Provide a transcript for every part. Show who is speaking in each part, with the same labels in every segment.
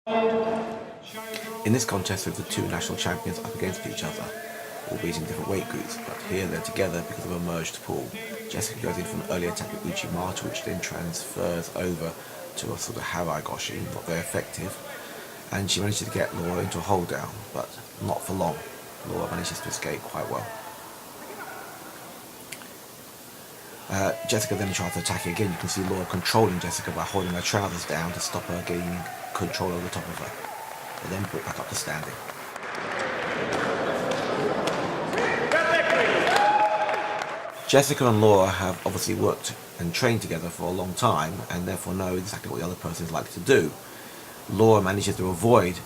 Speaker 1: In this contest with the two national champions up against each other, albeit in different weight groups, but here they're together because of a merged pool. Jessica goes in for an early attack at Uchimata, which then transfers over to a sort of Haragoshi, not very effective, and she manages to get Laura into a hold down, but not for long. Laura manages to escape quite well. Jessica then tries to attack again. You can see Laura controlling Jessica by holding her trousers down to stop her gaining control over the top of her. But then brought back up to standing. Jessica and Laura have obviously worked and trained together for a long time and therefore know exactly what the other person is likely to do. Laura manages to avoid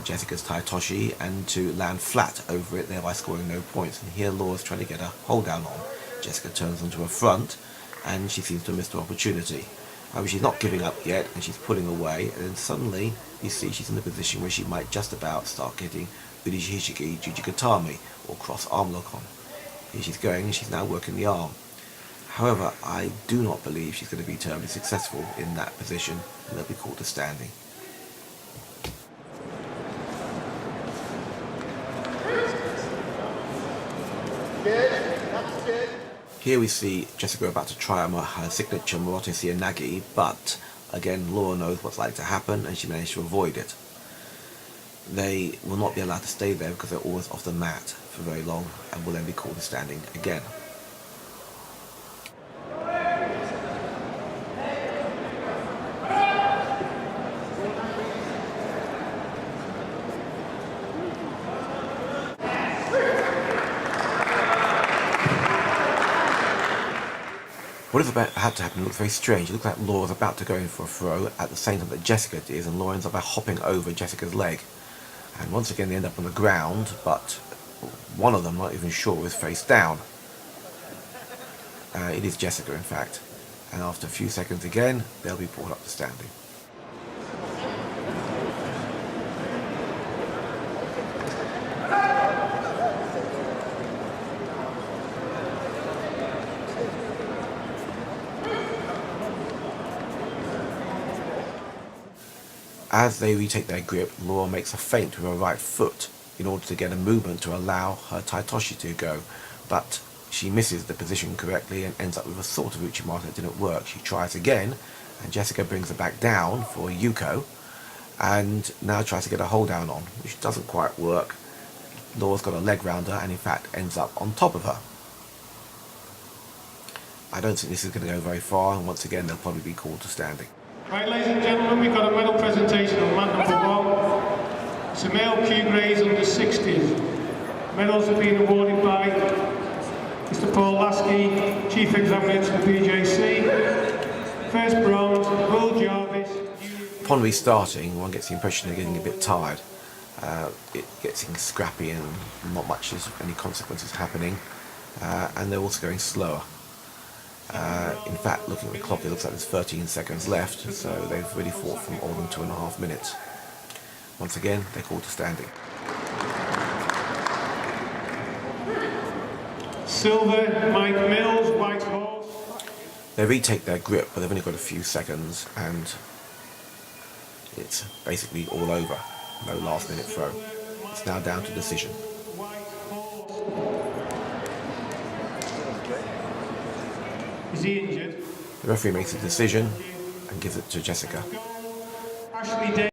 Speaker 1: Jessica's Tai Otoshi and to land flat over it, thereby scoring no points. And here Laura's trying to get a hold down on. Jessica turns onto her front and she seems to have missed her opportunity. However, she's not giving up yet and she's pulling away, and then suddenly you see she's in a position where she might just about start getting Udishi Hishiki Jujigatami or cross arm lock on. Here she's going and she's now working the arm. However, I do not believe she's going to be terribly successful in that position and they'll be called to standing. Here we see Jessica about to try her signature Morote Nagi, but again Laura knows what's likely to happen and she managed to avoid it. They will not be allowed to stay there because they're always off the mat for very long and will then be called to standing again. What is had to happen looks very strange. It looks like Laura's about to go in for a throw at the same time that Jessica did, and Laura ends up by hopping over Jessica's leg. And once again they end up on the ground, but one of them, not even sure, is face down. It is Jessica, in fact. And after a few seconds again, they'll be brought up to standing. As they retake their grip, Laura makes a feint with her right foot in order to get a movement to allow her Tai Otoshi to go, but she misses the position correctly and ends up with a sort of Uchimata that didn't work. She tries again, and Jessica brings her back down for a Yuko, and now tries to get a hold down on, which doesn't quite work. Laura's got a leg round her and in fact ends up on top of her. I don't think this is going to go very far, and once again they'll probably be called to standing.
Speaker 2: Right, ladies and gentlemen, we've got a medal presentation on mat number 1. It's a male Q grades under 60s. Medals have been awarded by Mr. Paul Lasky, Chief Examiner to the BJC. First bronze, Will Jarvis.
Speaker 1: Upon restarting, one gets the impression they're getting a bit tired. It gets scrappy and not much any consequences happening, and they're also going slower. In fact, looking at the clock, it looks like there's 13 seconds left, so they've really fought for more than 2.5 minutes. Once again, they're called to standing.
Speaker 2: Silver, Mike Mills, White Horse.
Speaker 1: They retake their grip, but they've only got a few seconds, and it's basically all over. No last-minute throw. It's now down to decision.
Speaker 2: Is he injured?
Speaker 1: The referee makes a decision and gives it to Jessica.